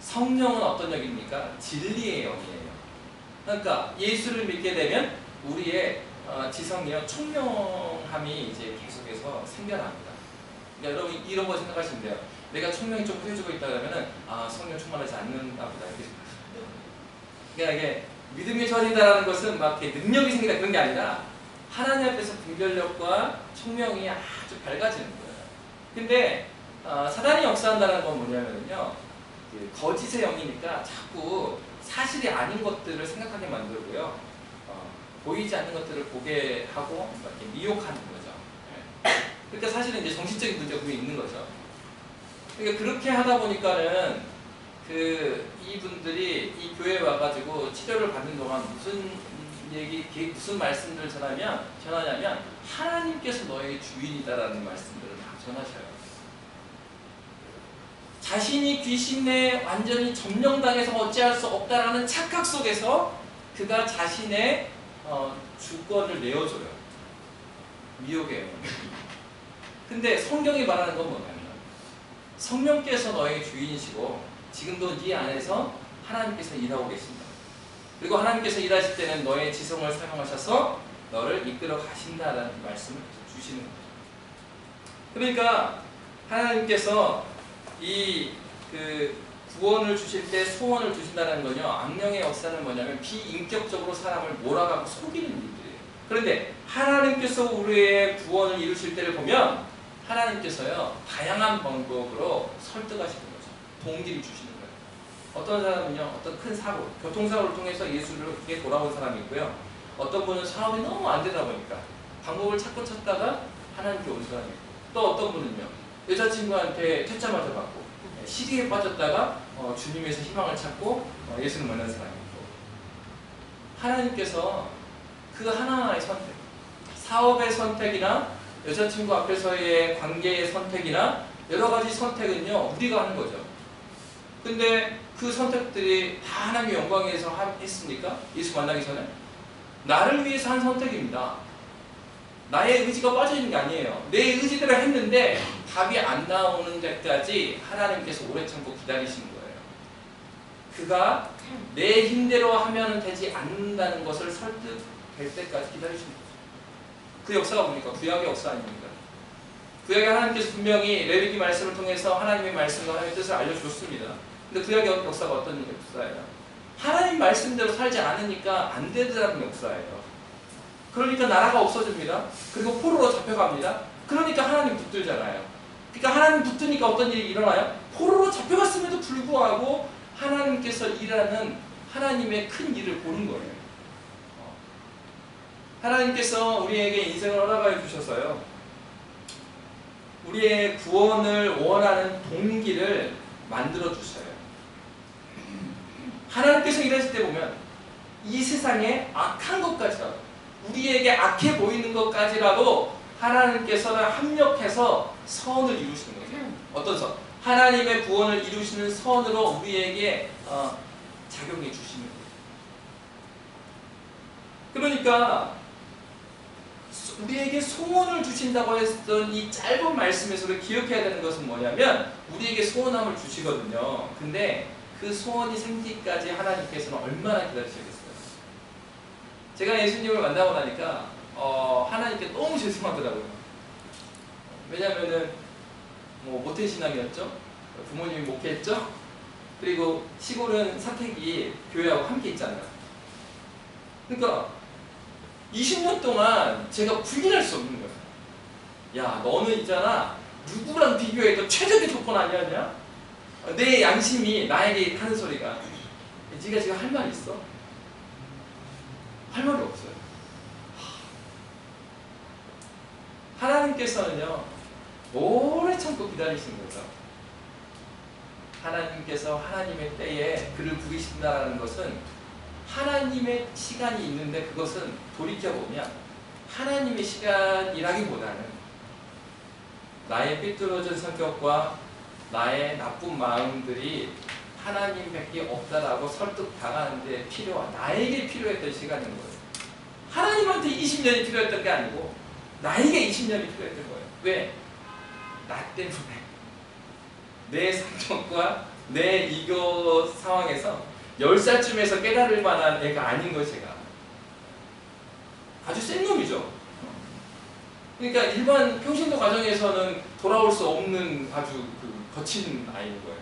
성령은 어떤 영입니까? 진리의 영이에요. 그러니까 예수를 믿게 되면 우리의 지성이요 총명함이 이제 계속해서 생겨납니다. 그러니까 여러분 이런 거 생각하시면 돼요. 내가 총명이 좀 흐려지고 있다 그러면은 성령 충만하지 않는다 보다 이렇게 생각하시면 돼요. 그러니까 이게 믿음이 처진다라는 것은 막 이렇게 능력이 생긴다 그런 게 아니라 하나님 앞에서 분별력과 총명이 아주 밝아지는 거예요. 근데 사단이 역사한다는 건 뭐냐면요, 거짓의 영이니까 자꾸 사실이 아닌 것들을 생각하게 만들고요, 보이지 않는 것들을 보게 하고 이렇게 미혹하는 거죠. 그러니까 사실은 이제 정신적인 문제가 분명히 있는 거죠. 그러니까 그렇게 하다 보니까는 이분들이 이 교회에 와가지고 치료를 받는 동안 무슨 말씀들을 전하냐면 하나님께서 너의 주인이다라는 말씀들을 막 전하셔요. 자신이 귀신에 완전히 점령당해서 어찌할 수 없다라는 착각 속에서 그가 자신의 주권을 내어줘요. 미혹의 영혼. 근데 성경이 말하는 건 뭐냐면 성령께서 너의 주인이시고 지금도 네 안에서 하나님께서 일하고 계신다. 그리고 하나님께서 일하실 때는 너의 지성을 사용하셔서 너를 이끌어 가신다라는 말씀을 주시는 거죠. 그러니까 하나님께서 구원을 주실 때 소원을 주신다는 건요, 악령의 역사는 뭐냐면 비인격적으로 사람을 몰아가고 속이는 일들이에요. 그런데 하나님께서 우리의 구원을 이루실 때를 보면 하나님께서요 다양한 방법으로 설득하시는 거죠. 동기를 주시는 거예요. 어떤 사람은요, 어떤 큰 사고, 교통사고를 통해서 예수를 돌아온 사람이 있고요, 어떤 분은 사업이 너무 안 되다 보니까 방법을 찾다가 하나님께 온 사람이 있고, 또 어떤 분은요 여자친구한테 퇴짜맞아 받고 시기에 빠졌다가 주님에서 희망을 찾고 예수를 만난 사람이 있고, 하나님께서 그 하나하나의 선택, 사업의 선택이나 여자친구 앞에서의 관계의 선택이나 여러 가지 선택은요 우리가 하는 거죠. 근데 그 선택들이 다 하나님의 영광에 의해서 했습니까? 예수 만나기 전에? 나를 위해서 한 선택입니다. 나의 의지가 빠져있는 게 아니에요. 내 의지대로 했는데 답이 안 나오는 데까지 하나님께서 오래 참고 기다리시는 거예요. 그가 내 힘대로 하면 되지 않는다는 것을 설득될 때까지 기다리시는 거죠. 그 역사가 뭡니까? 구약의 역사 아닙니까? 구약에 하나님께서 분명히 레위기 말씀을 통해서 하나님의 말씀과 하나님의 뜻을 알려줬습니다. 근데 구약의 역사가 어떤 역사예요? 하나님 말씀대로 살지 않으니까 안 되더라는 역사예요. 그러니까 나라가 없어집니다. 그리고 포로로 잡혀갑니다. 그러니까 하나님 붙들잖아요. 그러니까 하나님 붙드니까 어떤 일이 일어나요? 포로로 잡혀갔음에도 불구하고 하나님께서 일하는 하나님의 큰 일을 보는 거예요. 하나님께서 우리에게 인생을 허락하여 주셔서요, 우리의 구원을 원하는 동기를 만들어 주셔요. 하나님께서 일하실 때 보면 이 세상에 악한 것까지라도, 우리에게 악해 보이는 것까지라도 하나님께서는 합력해서 선을 이루시는 거죠. 어떤 선? 하나님의 구원을 이루시는 선으로 우리에게 작용해 주시는 거예요. 그러니까 우리에게 소원을 주신다고 했던 이 짧은 말씀에서 우리가 기억해야 되는 것은 뭐냐면 우리에게 소원함을 주시거든요. 근데 그 소원이 생기기까지 하나님께서는 얼마나 기다리시겠어요? 제가 예수님을 만나고 나니까 하나님께 너무 죄송하더라고요. 왜냐면은 모태 신앙이었죠. 부모님이 목회했죠. 그리고 시골은 사택이 교회하고 함께 있잖아요. 그러니까 20년 동안 제가 구분할 수 없는 거예요. 야, 너는 있잖아, 누구랑 비교해도 최적의 조건 아니었냐? 내 양심이 나에게 하는 소리가, 네가 지금 할 말 있어? 할 말이 없어요. 하나님께서는요 오래 참고 기다리시는 거죠. 하나님께서 하나님의 때에 그를 부리신다는 것은 하나님의 시간이 있는데, 그것은 돌이켜보면 하나님의 시간이라기보다는 나의 삐뚤어진 성격과 나의 나쁜 마음들이 하나님밖에 없다라고 설득당하는데 나에게 필요했던 시간인 거예요. 하나님한테 20년이 필요했던 게 아니고 나에게 20년이 필요했던 거예요. 왜? 나 때문에 내 성적과 내 이교 상황에서 10살쯤에서 깨달을 만한 애가 아닌 거예요. 제가 아주 센 놈이죠. 그러니까 일반 평신도 과정에서는 돌아올 수 없는 아주 거친 아이인 거예요.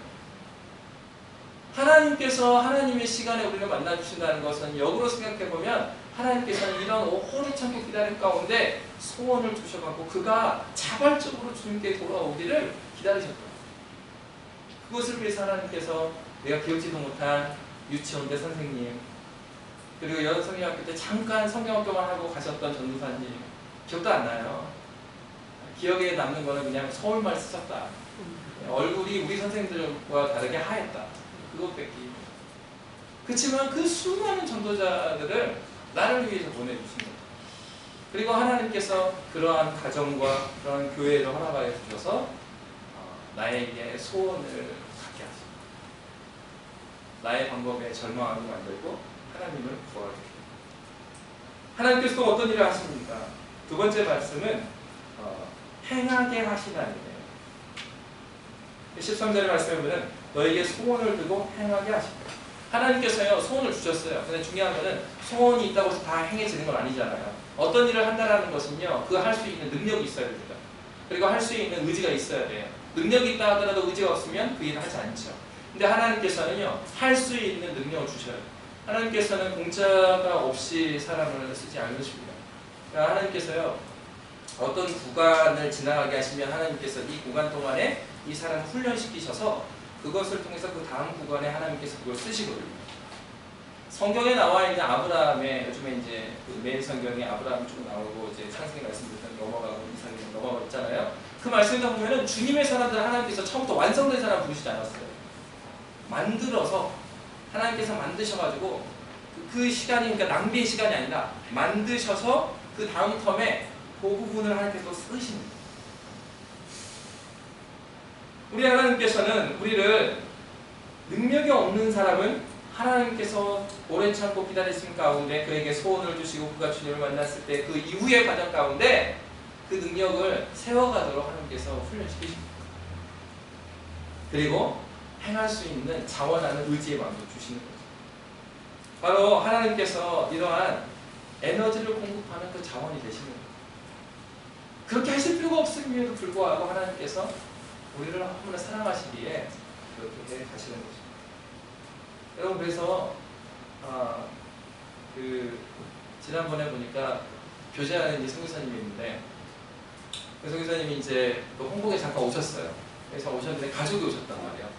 하나님께서 하나님의 시간에 우리를 만나주신다는 것은 역으로 생각해보면 하나님께서는 이런 오래 참고 기다림 가운데 소원을 주셔갖고 그가 자발적으로 주님께 돌아오기를 기다리셨다. 그것을 위해서 하나님께서 내가 기억지도 못한 유치원대 선생님, 그리고 여성여학교 때 잠깐 성경학교만 하고 가셨던 전도사님, 기억도 안 나요. 기억에 남는 거는 그냥 서울말 쓰셨다. 얼굴이 우리 선생님들과 다르게 하였다. 그것밖에. 그렇지만 그 수많은 전도자들을 나를 위해서 보내주신 거죠. 그리고 하나님께서 그러한 가정과 그러한 교회를 허락하여 주셔서 나에게 소원을 갖게 하십니다. 나의 방법에 절망하게 만들고 하나님을 구하게 합니다. 하나님께서 또 어떤 일을 하십니까? 두 번째 말씀은 행하게 하시다니에요. 13절의 말씀에 보면 너에게 소원을 두고 행하게 하십니다. 하나님께서요 소원을 주셨어요. 근데 중요한 거는 소원이 있다고 해서 다 행해지는 건 아니잖아요. 어떤 일을 한다는 것은요 그 할 수 있는 능력이 있어야 됩니다. 그리고 할 수 있는 의지가 있어야 돼요. 능력이 있다 하더라도 의지가 없으면 그 일을 하지 않죠. 근데 하나님께서는요 할 수 있는 능력을 주셔요. 하나님께서는 공짜가 없이 사람을 쓰지 않으십니다. 그러니까 하나님께서요 어떤 구간을 지나가게 하시면 하나님께서 이 구간 동안에 이 사람을 훈련시키셔서 그것을 통해서 그 다음 구간에 하나님께서 그걸 쓰시거든요. 성경에 나와 있는 아브라함의 요즘에 이제 그 매일 성경에 아브라함 쭉 나오고 이제 창세기 말씀부터 넘어가고 이삭이 넘어가고 있잖아요. 그 말씀에서 보면은 주님의 사람들 하나님께서 처음부터 완성된 사람 부르시지 않았어요. 만들어서 하나님께서 만드셔가지고 그 시간이 그러니까 낭비의 시간이 아니라 만드셔서 그 다음 텀에 그 부분을 하나님께서 쓰십니다. 우리 하나님께서는 우리를 능력이 없는 사람은 하나님께서 오래 참고 기다리신 가운데 그에게 소원을 주시고 그가 주님을 만났을 때 그 이후의 과정 가운데 그 능력을 세워가도록 하나님께서 훈련시키십니다. 그리고 행할 수 있는 자원하는 의지의 마음을 주시는 거죠. 바로 하나님께서 이러한 에너지를 공급하는 그 자원이 되시는 거예요. 그렇게 하실 필요가 없음에도 불구하고 하나님께서 우리를 너무나 사랑하시기에 그렇게 하시는 것입니다. 여러분 그래서 지난번에 보니까 교제하는 이 선교사님이 있는데 그 선교사님이 이제 또 홍콩에 잠깐 오셨어요. 그래서 오셨는데 가족이 오셨단 말이에요.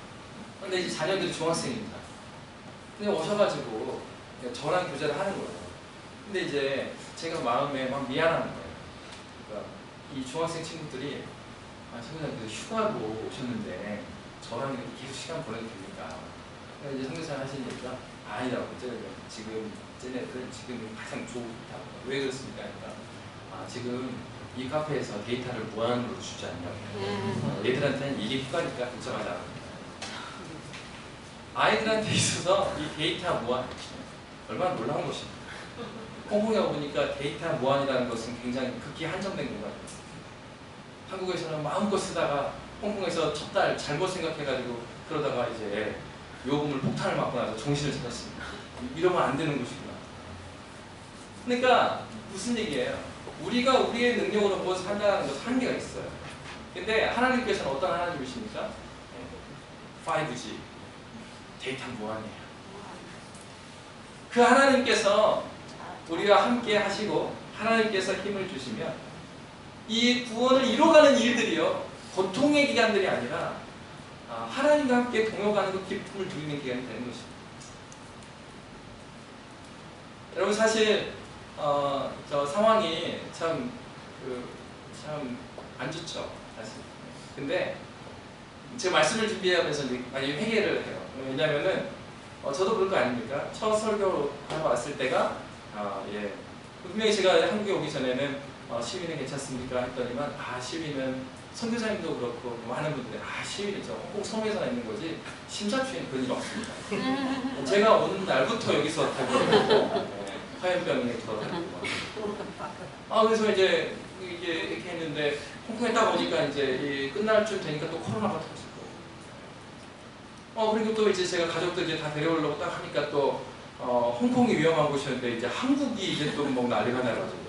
근데 이제 자녀들이 중학생입니다. 근데 오셔가지고 저랑 교제를 하는 거예요. 근데 이제 제가 마음에 막 미안한 거예요. 그러니까 이 중학생 친구들이 선교사님 휴가로 오셨는데 저랑 이렇게 계속 시간 보내도 됩니까? 그래서 이제 선교사님 하시는 얘기가 아니라고. 지금 쟤네들 지금 가장 좋다고. 왜 그렇습니까? 그러니까 지금 이 카페에서 데이터를 무한으로 주지 않냐고. 얘들한테는 이게 휴가니까 걱정하지 않아요. 아이들한테 있어서 이 데이터 무한 얼마나 놀라운 것입니까? 홍콩에 와보니까 데이터 무한이라는 것은 굉장히 극히 한정된 공간이에요. 한국에서는 마음껏 쓰다가 홍콩에서 첫 달 잘못 생각해가지고 그러다가 이제 요금을 폭탄을 맞고 나서 정신을 차렸습니다. 이러면 안 되는 것이구나. 그러니까 무슨 얘기예요? 우리가 우리의 능력으로 무엇을 한다는 것은 한계가 있어요. 근데 하나님께서는 어떤 하나님이십니까? 5G 데이터 무한이에요. 그 하나님께서 우리와 함께 하시고 하나님께서 힘을 주시면 이 구원을 이뤄가는 일들이요 고통의 기간들이 아니라 하나님과 함께 동역하는 그 기쁨을 누리는 기간이 되는 것입니다. 여러분 사실 저 상황이 참 안 좋죠 사실. 근데 제가 말씀을 준비하면서 많이 회개를 해요. 왜냐면은 저도 그럴 거 아닙니까? 첫 설교하고 왔을 때가 분명히 제가 한국에 오기 전에는 시위는 괜찮습니까? 했더니만 시위는 선교사님도 그렇고 많은 분들이 시위는 저 홍콩 섬에서나 있는 거지 심사추에는 그런 일 없습니다. 제가 오는 날부터 여기서 다니고 화염병에 돌아다니고 그래서 이제 이게 이렇게 했는데 홍콩에 딱 오니까 이제 끝날 쯤 되니까 또 코로나가 터지고 그리고 또 이제 제가 가족들 이제 다 데려오려고 딱 하니까 또 홍콩이 위험한 곳이었는데 이제 한국이 이제 또 뭐 난리가 나가지고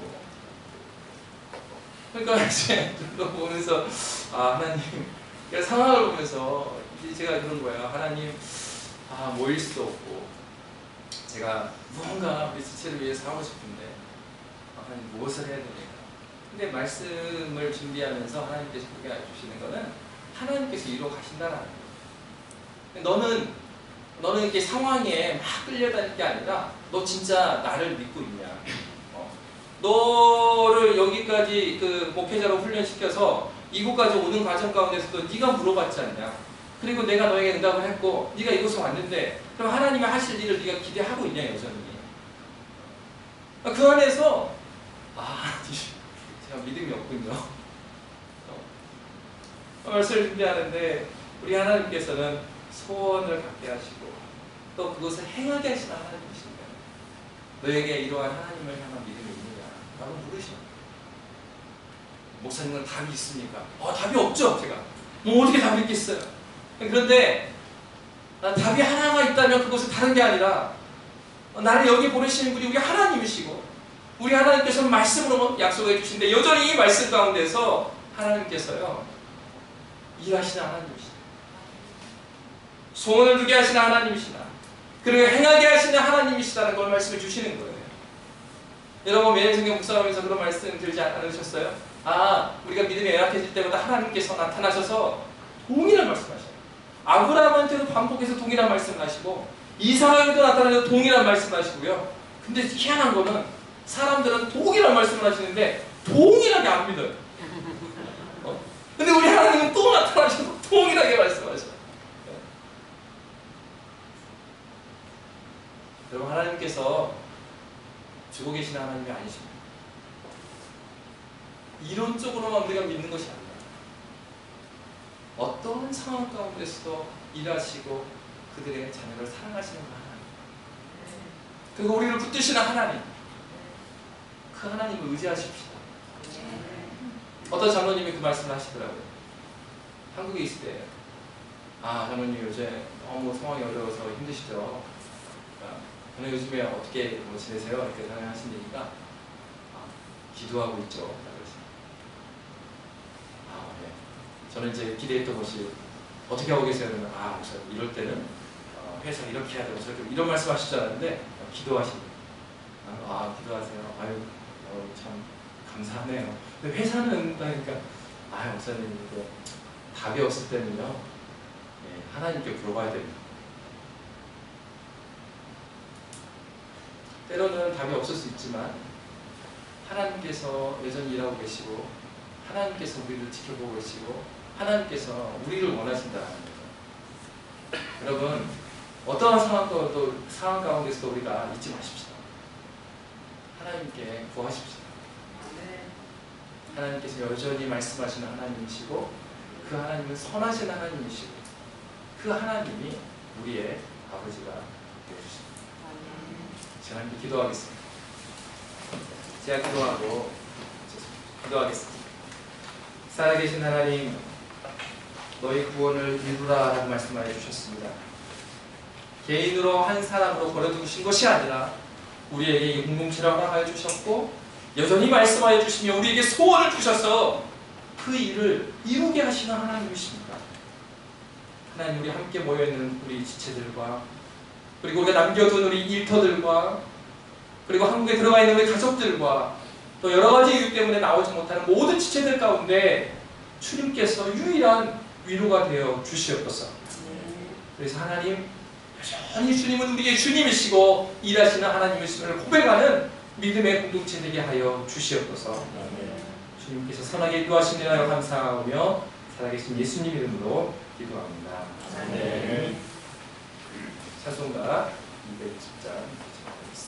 그러니까 이제 보면서 하나님 그러니까 상황을 보면서 이제 제가 그런 거예요. 하나님 모일 수도 없고 제가 무언가 우리 지체를 위해서 하고 싶은데 하나님 무엇을 해야 됩니까? 근데 말씀을 준비하면서 하나님께서 보게 해주시는 거는 하나님께서 이루어 가신다라는 거예요. 너는 이렇게 상황에 막 끌려다니는 게 아니라 너 진짜 나를 믿고 있냐? 너를 여기까지 그 목회자로 훈련시켜서 이곳까지 오는 과정 가운데서도 네가 물어봤지 않냐? 그리고 내가 너에게 응답을 했고 네가 이곳에 왔는데 그럼 하나님이 하실 일을 네가 기대하고 있냐 여전히? 그 안에서 제가 믿음이 없군요. 말씀을 준비하는데 우리 하나님께서는 소원을 갖게 하시고 또 그것을 행하게 하시는 하나님이십니다. 너에게 이러한 하나님을 향한 믿음이 있느냐? 라고 물으십니다. 목사님은 답이 있습니까? 답이 없죠. 제가 뭐 어떻게 답이 있겠어요? 그런데 답이 하나가 있다면 그것은 다른 게 아니라 나를 여기 보내시는 분이 우리 하나님이시고 우리 하나님께서는 말씀으로 약속해 주신데 여전히 이 말씀 가운데서 하나님께서요 일하시는 하나님이시다. 소원을 두게 하시는 하나님이시다. 그리고 행하게 하시는 하나님이시다는 걸 말씀해 주시는 거예요. 여러분 매일성경 묵상하면서 그런 말씀 들지 않으셨어요? 우리가 믿음이 연약해질 때마다 하나님께서 나타나셔서 동일한 말씀하셔요. 아브라함한테도 반복해서 동일한 말씀을 하시고 이삭에게도 나타나서 동일한 말씀을 하시고요. 근데 희한한 거는 사람들은 동일한 말씀을 하시는데 동일하게 안 믿어요. 근데 우리 하나님은 또 나타나셔서 동일하게 말씀하셔요. 여러분 하나님께서 주고 계시는 하나님이 아니십니다. 이론적으로만 우리가 믿는 것이 아니라 어떤 상황 가운데서도 일하시고 그들의 자녀를 사랑하시는 하나님, 그리고 우리를 붙드시는 하나님, 그 하나님을 의지하십시다. 어떤 장로님이 그 말씀을 하시더라고요. 한국에 있을 때 장로님 요새 너무 상황이 어려워서 힘드시죠? 저는 요즘에 어떻게 지내세요? 이렇게 하시니까 기도하고 있죠. 네. 저는 이제 기대했던 것이 어떻게 하고 계세요? 그러면 이럴 때는 회사 이렇게 해야 되고 저렇게 이런 말씀 하실 줄 알았는데 기도하시고 기도하세요. 참 감사하네요. 근데 회사는 그러니까 목사님 답이 없을 때는요 하나님께 물어봐야 됩니다. 때로는 답이 없을 수 있지만 하나님께서 여전히 일하고 계시고 하나님께서 우리를 지켜보고 계시고 하나님께서 우리를 원하신다는 거죠. 여러분 어떠한 상황 가운데서도 우리가 잊지 마십시다. 하나님께 구하십시다. 하나님께서 여전히 말씀하시는 하나님이시고 그 하나님은 선하신 하나님이시고 그 하나님이 우리의 아버지가 되어주십니다. 제가 함께 기도하겠습니다. 제가 기도하겠습니다. 살아계신 하나님, 너희 구원을 이루라 라고 말씀하여 주셨습니다. 개인으로 한 사람으로 버려두신 것이 아니라 우리에게 이 공동체를 허락하여 주셨고 여전히 말씀하여 주시며 우리에게 소원을 주셔서 그 일을 이루게 하시는 하나님이십니다. 하나님, 우리 함께 모여있는 우리 지체들과 그리고 우리가 남겨둔 우리 일터들과 그리고 한국에 들어가 있는 우리 가족들과 또 여러 가지 이유 때문에 나오지 못하는 모든 지체들 가운데 주님께서 유일한 위로가 되어 주시옵소서. 그래서 하나님, 여전히 주님은 우리의 주님이시고 일하시는 하나님이심을 고백하는 믿음의 공동체 되게 하여 주시옵소서. 주님께서 선하게 인도하시느라 감사하며 살아계신 예수님 이름으로 기도합니다. 찬송가 210장